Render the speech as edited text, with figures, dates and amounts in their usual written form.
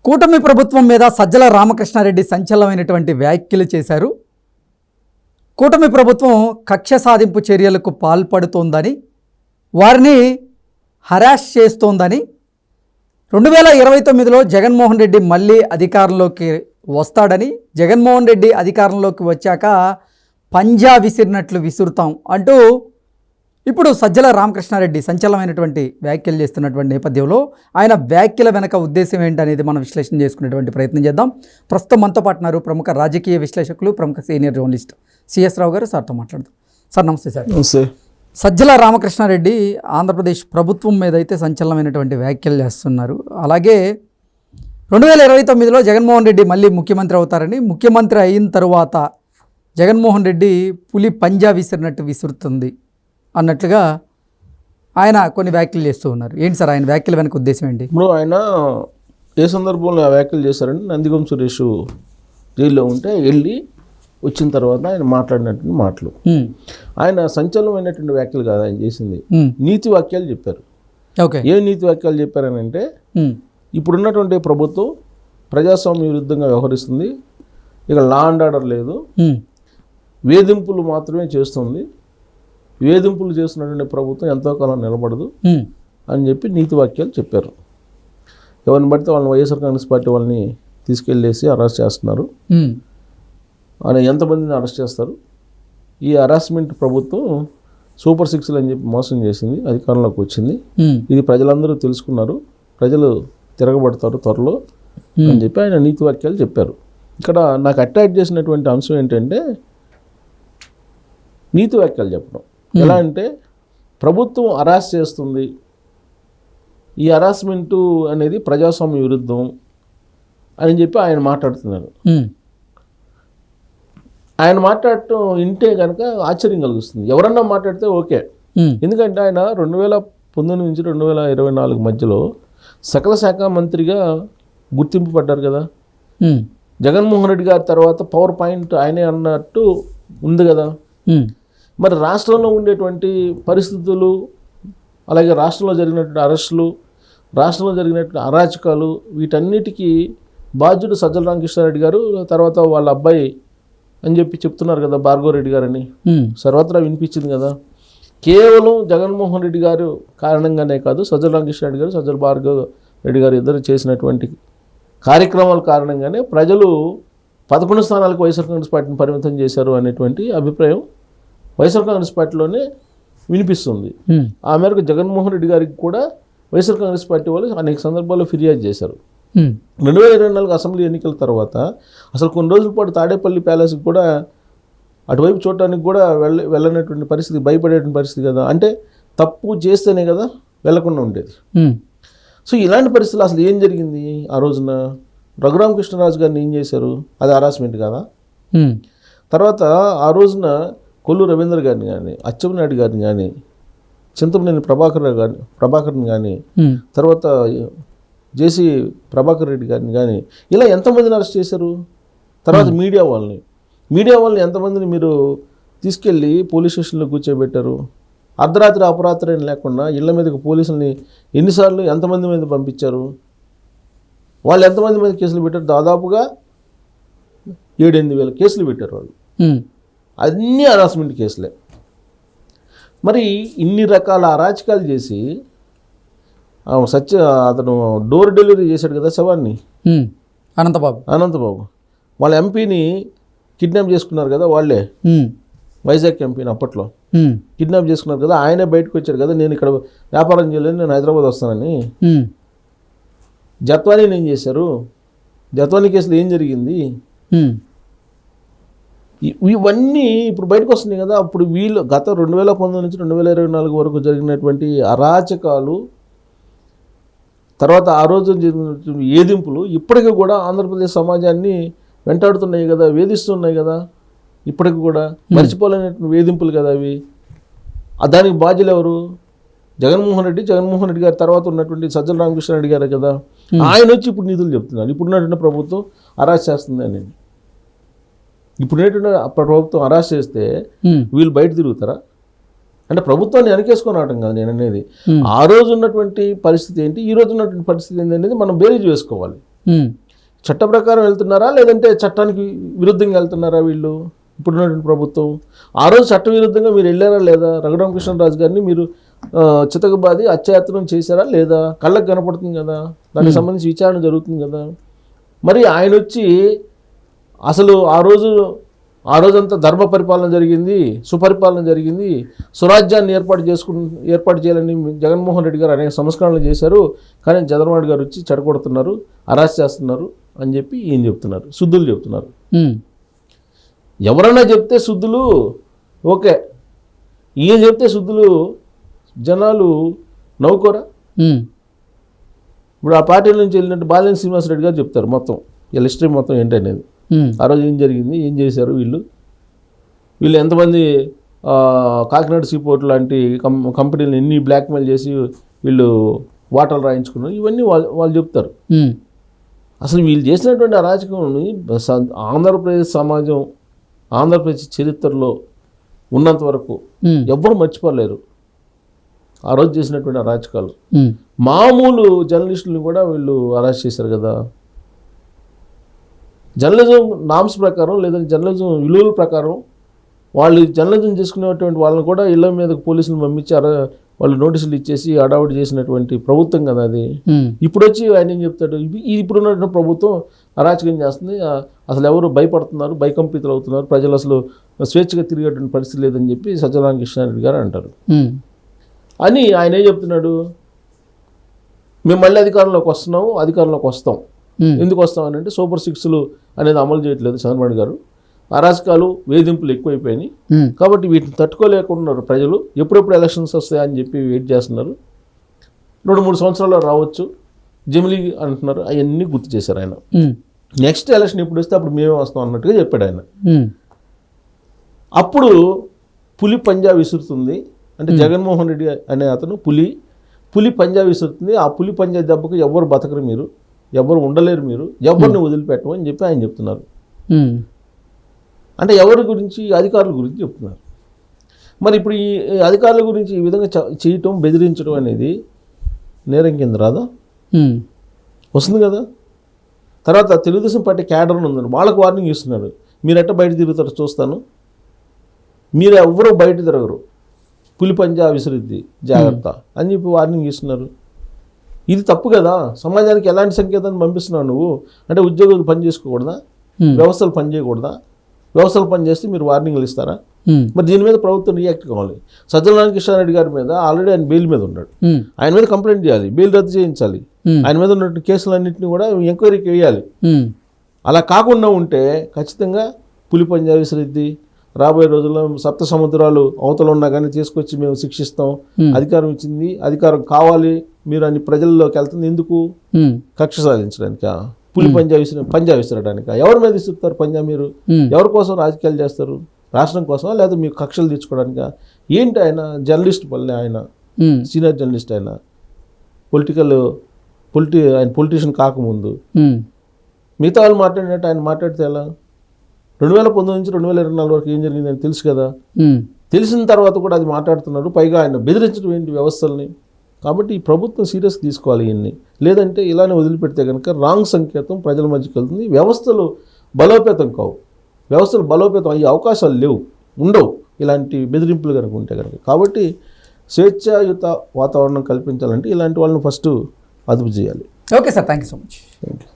కూటమి ప్రభుత్వం మీద సజ్జల రామకృష్ణారెడ్డి సంచలనమైనటువంటి వ్యాఖ్యలు చేశారు. కూటమి ప్రభుత్వం కక్ష సాధింపు చర్యలకు పాల్పడుతోందని, వారిని హరాస్ చేస్తోందని, 2029లో జగన్మోహన్ రెడ్డి మళ్ళీ అధికారంలోకి వస్తాడని, జగన్మోహన్ రెడ్డి అధికారంలోకి వచ్చాక పంజా విసిరినట్లు విసురుతాం అంటూ ఇప్పుడు సజ్జల రామకృష్ణారెడ్డి సంచలనమైనటువంటి వ్యాఖ్యలు చేస్తున్నటువంటి నేపథ్యంలో ఆయన వ్యాఖ్యల వెనక ఉద్దేశం ఏంటనేది మనం విశ్లేషణ చేసుకునేటువంటి ప్రయత్నం చేద్దాం. ప్రస్తుతం మనతో పాటున్నారు ప్రముఖ రాజకీయ విశ్లేషకులు, ప్రముఖ సీనియర్ జర్నలిస్ట్ సిఎస్ రావు గారు. సార్తో మాట్లాడదాం. సార్ నమస్తే. సార్ నమస్తే. సజ్జల రామకృష్ణారెడ్డి ఆంధ్రప్రదేశ్ ప్రభుత్వం మీద అయితే సంచలనమైనటువంటి వ్యాఖ్యలు చేస్తున్నారు. అలాగే 2029లో జగన్మోహన్ రెడ్డి మళ్ళీ ముఖ్యమంత్రి అవుతారని, ముఖ్యమంత్రి అయిన తరువాత జగన్మోహన్ రెడ్డి పులి పంజా విసిరినట్టు విసురుతుంది అన్నట్లుగా ఆయన కొన్ని వ్యాఖ్యలు చేస్తూ ఉన్నారు. ఏంటి సార్ ఆయన వ్యాఖ్యల వెనక ఉద్దేశం ఏంటి? ఇప్పుడు ఆయన ఏ సందర్భంలో ఆ వ్యాఖ్యలు చేశారంటే, నందిగం సురేష్ జైల్లో ఉంటే వెళ్ళి వచ్చిన తర్వాత ఆయన మాట్లాడినటువంటి మాటలు, ఆయన సంచలనమైనటువంటి వ్యాఖ్యలు కాదు ఆయన చేసింది, నీతి వాక్యాలు చెప్పారు. ఓకే, ఏ నీతి వాక్యాలు చెప్పారని అంటే, ఇప్పుడున్నటువంటి ప్రభుత్వం ప్రజాస్వామ్య విరుద్ధంగా వ్యవహరిస్తుంది, ఇక లా అండ్ ఆర్డర్ లేదు, వేధింపులు మాత్రమే చేస్తుంది, వేధింపులు చేస్తున్నటువంటి ప్రభుత్వం ఎంతో కాలం నిలబడదు అని చెప్పి నీతి వాక్యాలు చెప్పారు. ఎవరిని బడితే వాళ్ళని వైఎస్ఆర్ కాంగ్రెస్ పార్టీ వాళ్ళని తీసుకెళ్ళేసి అరెస్ట్ చేస్తున్నారు. ఆయన ఎంతమందిని అరెస్ట్ చేస్తారు? ఈ హరాస్మెంట్ ప్రభుత్వం సూపర్ 6 అని చెప్పి మోసం చేసింది, అధికారంలోకి వచ్చింది. ఇది ప్రజలందరూ తెలుసుకున్నారు, ప్రజలు తిరగబడతారు త్వరలో అని చెప్పి ఆయన నీతి వాక్యాలు చెప్పారు. ఇక్కడ నాకు అట్రాక్ట్ చేసినటువంటి అంశం ఏంటంటే, నీతి వాక్యాలు చెప్పడం. ఎలా అంటే, ప్రభుత్వం హరాస్ చేస్తుంది, ఈ హరాస్మెంటు అనేది ప్రజాస్వామ్య విరుద్ధం అని చెప్పి ఆయన మాట్లాడుతున్నారు. ఆయన మాట్లాడటం వింటే కనుక ఆశ్చర్యం కలుగుతుంది. ఎవరన్నా మాట్లాడితే ఓకే, ఎందుకంటే ఆయన 2019 నుంచి 2024 మధ్యలో సకల శాఖ మంత్రిగా గుర్తింపు పడ్డారు కదా. జగన్మోహన్ రెడ్డి గారి తర్వాత పవర్ పాయింట్ ఆయనే అన్నట్టు ఉంది కదా. మరి రాష్ట్రంలో ఉండేటువంటి పరిస్థితులు, అలాగే రాష్ట్రంలో జరిగినటువంటి అరెస్టులు, రాష్ట్రంలో జరిగినటువంటి అరాచకాలు, వీటన్నిటికీ బాధ్యుడు సజ్జల రామకృష్ణారెడ్డి గారు, తర్వాత వాళ్ళ అబ్బాయి అని చెప్పి చెప్తున్నారు కదా, భార్గవ రెడ్డి గారని సర్వత్రా వినిపించింది కదా. కేవలం జగన్మోహన్ రెడ్డి గారు కారణంగానే కాదు, సజ్జల రామకృష్ణారెడ్డి గారు, సజ్జల భార్గవ రెడ్డి గారు ఇద్దరు చేసినటువంటి కార్యక్రమాల కారణంగానే ప్రజలు 11 స్థానాలకు వైఎస్ఆర్ కాంగ్రెస్ పార్టీని పరిమితం చేశారు అనేటువంటి అభిప్రాయం వైఎస్ఆర్ కాంగ్రెస్ పార్టీలోనే వినిపిస్తుంది. ఆ మేరకు జగన్మోహన్ రెడ్డి గారికి కూడా వైఎస్ఆర్ కాంగ్రెస్ పార్టీ వాళ్ళు అనేక సందర్భాల్లో ఫిర్యాదు చేశారు. 2024 అసెంబ్లీ ఎన్నికల తర్వాత అసలు కొన్ని రోజుల పాటు తాడేపల్లి ప్యాలెస్కి కూడా అటువైపు చూడటానికి కూడా వెళ్ళనటువంటి పరిస్థితి, భయపడేటువంటి పరిస్థితి కదా. అంటే తప్పు చేస్తేనే కదా వెళ్లకుండా ఉండేది. సో ఇలాంటి పరిస్థితులు అసలు ఏం జరిగింది ఆ రోజున? రఘురామకృష్ణరాజు గారిని ఏం చేశారు? అది హరాస్మెంట్ కదా. తర్వాత ఆ రోజున కొల్లు రవీంద్ర గారిని కానీ, అచ్చెన్నాయుడు గారిని కానీ, చింతమనేని ప్రభాకర్ని కానీ, తర్వాత జేసీ ప్రభాకర్ రెడ్డి గారిని కానీ, ఇలా ఎంతమందిని అరెస్ట్ చేశారు? తర్వాత మీడియా వాళ్ళని ఎంతమందిని మీరు తీసుకెళ్ళి పోలీస్ స్టేషన్లో కూర్చోబెట్టారు? అర్ధరాత్రి అపరాత్రి అని లేకుండా ఇళ్ల మీదకి పోలీసుల్ని ఎన్నిసార్లు ఎంతమంది మీద పంపించారు? వాళ్ళు ఎంతమంది మీద కేసులు పెట్టారు? దాదాపుగా 7-8 వేల కేసులు పెట్టారు వాళ్ళు. అన్నీ హరాస్మెంట్ కేసులే. మరి ఇన్ని రకాల అరాచకాలు చేసి అతను డోర్ డెలివరీ చేశాడు కదా శవాన్ని, అనంతబాబు వాళ్ళ ఎంపీని కిడ్నాప్ చేసుకున్నారు కదా వాళ్ళే, వైజాగ్ ఎంపీని అప్పట్లో కిడ్నాప్ చేసుకున్నారు కదా. ఆయనే బయటకు వచ్చాడు కదా, నేను ఇక్కడ వ్యాపారం చేయలేదు, నేను హైదరాబాద్ వస్తానని. జత్వానీని ఏం చేశారు? జత్వానీ కేసులో ఏం జరిగింది? ఇవన్నీ ఇప్పుడు బయటకు వస్తున్నాయి కదా. అప్పుడు వీళ్ళు గత 2019 నుంచి 2024 వరకు జరిగినటువంటి అరాచకాలు, తర్వాత ఆ రోజు జరిగినటువంటి వేధింపులు ఇప్పటికీ కూడా ఆంధ్రప్రదేశ్ సమాజాన్ని వెంటాడుతున్నాయి కదా, వేధిస్తున్నాయి కదా. ఇప్పటికి కూడా మర్చిపోలేనటువంటి వేధింపులు కదా అవి. దానికి బాధ్యులు ఎవరు? జగన్మోహన్ రెడ్డి గారి తర్వాత ఉన్నటువంటి సజ్జల రామకృష్ణారెడ్డి గారు కదా. ఆయన వచ్చి ఇప్పుడు నిధులు చెప్తున్నారు. ఇప్పుడున్నటువంటి ప్రభుత్వం అరెస్ట్ చేస్తుంది అని. ఇప్పుడున్నటువంటి ప్రభుత్వం అరెస్ట్ చేస్తే వీళ్ళు బయట తిరుగుతారా? అంటే ప్రభుత్వాన్ని వెనకేసుకొని రావటం కాదు నేను అనేది. ఆ రోజు ఉన్నటువంటి పరిస్థితి ఏంటి, ఈ రోజు ఉన్నటువంటి పరిస్థితి ఏంటి అనేది మనం బేరీజ్ వేసుకోవాలి. చట్ట ప్రకారం వెళ్తున్నారా లేదంటే చట్టానికి విరుద్ధంగా వెళ్తున్నారా వీళ్ళు ఇప్పుడున్నటువంటి ప్రభుత్వం? ఆ రోజు చట్ట విరుద్ధంగా మీరు వెళ్ళారా లేదా? రఘురామకృష్ణరాజు గారిని మీరు చితకబాది అత్యాయత్నం చేశారా లేదా? కళ్ళకు కనపడుతుంది కదా, దానికి సంబంధించి విచారణ జరుగుతుంది కదా. మరి ఆయన వచ్చి అసలు ఆ రోజంతా ధర్మ పరిపాలన జరిగింది, సుపరిపాలన జరిగింది, స్వరాజ్యాన్ని ఏర్పాటు చేయాలని జగన్మోహన్ రెడ్డి గారు అనేక సంస్కరణలు చేశారు, కానీ చంద్రబాబు నాయుడు గారు వచ్చి చెడగొడుతున్నారు, అరెస్ట్ చేస్తున్నారు అని చెప్పి ఈయన చెప్తున్నారు, శుద్ధులు చెప్తున్నారు. ఎవరన్నా చెప్తే శుద్ధులు ఓకే, ఈయన చెప్తే శుద్ధులు జనాలు నవ్వుకోరా? ఇప్పుడు ఆ పార్టీల నుంచి వెళ్ళినట్టు బాలినేని శ్రీనివాసరెడ్డి గారు చెప్తారు మొత్తం వీళ్ళ హిస్టరీ మొత్తం ఏంటనేది. ఆ రోజు ఏం జరిగింది, ఏం చేశారు వీళ్ళు ఎంతమంది కాకినాడ సీపోర్ట్ లాంటి కంపెనీలను ఎన్ని బ్లాక్మెయిల్ చేసి వీళ్ళు వాటాలు రాయించుకున్నారు, ఇవన్నీ వాళ్ళు చెప్తారు. అసలు వీళ్ళు చేసినటువంటి అరాచకం ఆంధ్రప్రదేశ్ సమాజం, ఆంధ్రప్రదేశ్ చరిత్రలో ఉన్నంత వరకు ఎవ్వరు మర్చిపోలేరు ఆ రోజు చేసినటువంటి అరాచకాలు. మామూలు జర్నలిస్టులను కూడా వీళ్ళు అరెస్ట్ చేశారు కదా. జర్నలిజం నామ్స్ ప్రకారం లేదంటే జర్నలిజం విలువల ప్రకారం వాళ్ళు జర్నలిజం చేసుకునేటువంటి వాళ్ళని కూడా ఇళ్ళ మీదకు పోలీసులు పంపించి వాళ్ళు నోటీసులు ఇచ్చేసి అడావుడి చేసినటువంటి ప్రభుత్వం కదా అది. ఇప్పుడు వచ్చి ఆయన ఏం చెప్తాడు, ఇప్పుడున్నటువంటి ప్రభుత్వం అరాచకం చేస్తుంది, అసలు ఎవరు భయపడుతున్నారు, భయకంపితులు అవుతున్నారు, ప్రజలు అసలు స్వేచ్ఛగా తిరిగేటువంటి పరిస్థితి లేదని చెప్పి సజ్జల రామకృష్ణారెడ్డి గారు అంటారు. అని ఆయన ఏం చెప్తున్నాడు, మేము మళ్ళీ అధికారంలోకి వస్తాం. ఎందుకు వస్తామని అంటే సూపర్ 6లు అనేది అమలు చేయట్లేదు చంద్రబాబు గారు, అరాచకాలు వేధింపులు ఎక్కువైపోయినాయి, కాబట్టి వీటిని తట్టుకోలేకున్నారు ప్రజలు, ఎప్పుడెప్పుడు ఎలక్షన్స్ వస్తాయని చెప్పి వెయిట్ చేస్తున్నారు, 2-3 సంవత్సరాల్లో రావచ్చు జమిలీ అంటున్నారు. అవన్నీ గుర్తు చేశారు ఆయన. నెక్స్ట్ ఎలక్షన్ ఎప్పుడు వస్తే అప్పుడు మేమే వస్తాం అన్నట్టుగా చెప్పాడు ఆయన. అప్పుడు పులి పంజా విసురుతుంది అంటే జగన్మోహన్ రెడ్డి అనే అతను పులి పంజా విసురుతుంది, ఆ పులి పంజా దెబ్బకు ఎవ్వరు బతకరు, మీరు ఎవరు ఉండలేరు, మీరు ఎవరిని వదిలిపెట్టము అని చెప్పి ఆయన చెప్తున్నారు. అంటే ఎవరి గురించి? అధికారుల గురించి చెప్తున్నారు. మరి ఇప్పుడు ఈ అధికారుల గురించి ఈ విధంగా చేయటం, బెదిరించడం అనేది నేరం కింద రాదా? వస్తుంది కదా. తర్వాత తెలుగుదేశం పార్టీ క్యాడర్ ఉందండి, వాళ్ళకు వార్నింగ్ ఇస్తున్నారు, మీరు ఎట్ట బయట తిరుగుతారు చూస్తాను, మీరు ఎవరు బయట తిరగరు, పులి పంజా విసిరిద్ది జాగ్రత్త అని చెప్పి వార్నింగ్ ఇస్తున్నారు. ఇది తప్పు కదా. సమాజానికి ఎలాంటి సంకేతాన్ని పంపిస్తున్నావు నువ్వు? అంటే ఉద్యోగులు పని చేసుకోకూడదా? వ్యవస్థలు పని చేయకూడదా? వ్యవస్థలు పని చేస్తే మీరు వార్నింగ్లు ఇస్తారా? మరి దీని మీద ప్రభుత్వం రియాక్ట్ కావాలి. సజ్జల రామకృష్ణారెడ్డి గారి మీద ఆల్రెడీ ఆయన బెయిల్ మీద ఉన్నాడు, ఆయన మీద కంప్లైంట్ చేయాలి, బెయిల్ రద్దు చేయించాలి, ఆయన మీద ఉన్నటువంటి కేసులన్నింటినీ కూడా ఎంక్వైరీకి వేయాలి. అలా కాకుండా ఉంటే ఖచ్చితంగా పులి పంజా విసిరిద్ది, రాబోయే రోజుల్లో 7 సముద్రాలు అవతల ఉన్నా కానీ తీసుకొచ్చి మేము శిక్షిస్తాం, అధికారం ఇచ్చింది, అధికారం కావాలి, మీరు అన్ని ప్రజల్లోకి వెళ్తుంది ఎందుకు? కక్ష సాధించడానికా? పులి పంజా విసరడానికా? ఎవరి మీద విసురుతారు పంజా మీరు? ఎవరి కోసం రాజకీయాలు చేస్తారు? రాష్ట్రం కోసమా లేదా మీకు కక్షలు తీర్చుకోవడానికా? ఏంటి ఆయన జర్నలిస్ట్ పల్లె, ఆయన సీనియర్ జర్నలిస్ట్, ఆయన ఆయన పొలిటీషియన్ కాకముందు మిగతా వాళ్ళు మాట్లాడినట్టు ఆయన మాట్లాడితే ఎలా? 2019 నుంచి 2024 వరకు ఏం జరిగిందని తెలుసు కదా. తెలిసిన తర్వాత కూడా అది మాట్లాడుతున్నారు, పైగా ఆయన బెదిరించడం ఏంటి వ్యవస్థల్ని? కాబట్టి ఈ ప్రభుత్వం సీరియస్గా తీసుకోవాలి ఇవన్నీ, లేదంటే ఇలానే వదిలిపెడితే కనుక రాంగ్ సంకేతం ప్రజల మధ్యకి వెళ్తుంది, వ్యవస్థలు బలోపేతం కావు, వ్యవస్థలు బలోపేతం అయ్యే అవకాశాలు ఉండవు ఇలాంటి బెదిరింపులు కనుక ఉంటే కనుక. కాబట్టి స్వేచ్ఛాయుత వాతావరణం కల్పించాలంటే ఇలాంటి వాళ్ళని ఫస్ట్ అదుపు చేయాలి. Okay sir, thank you so much. Thank you.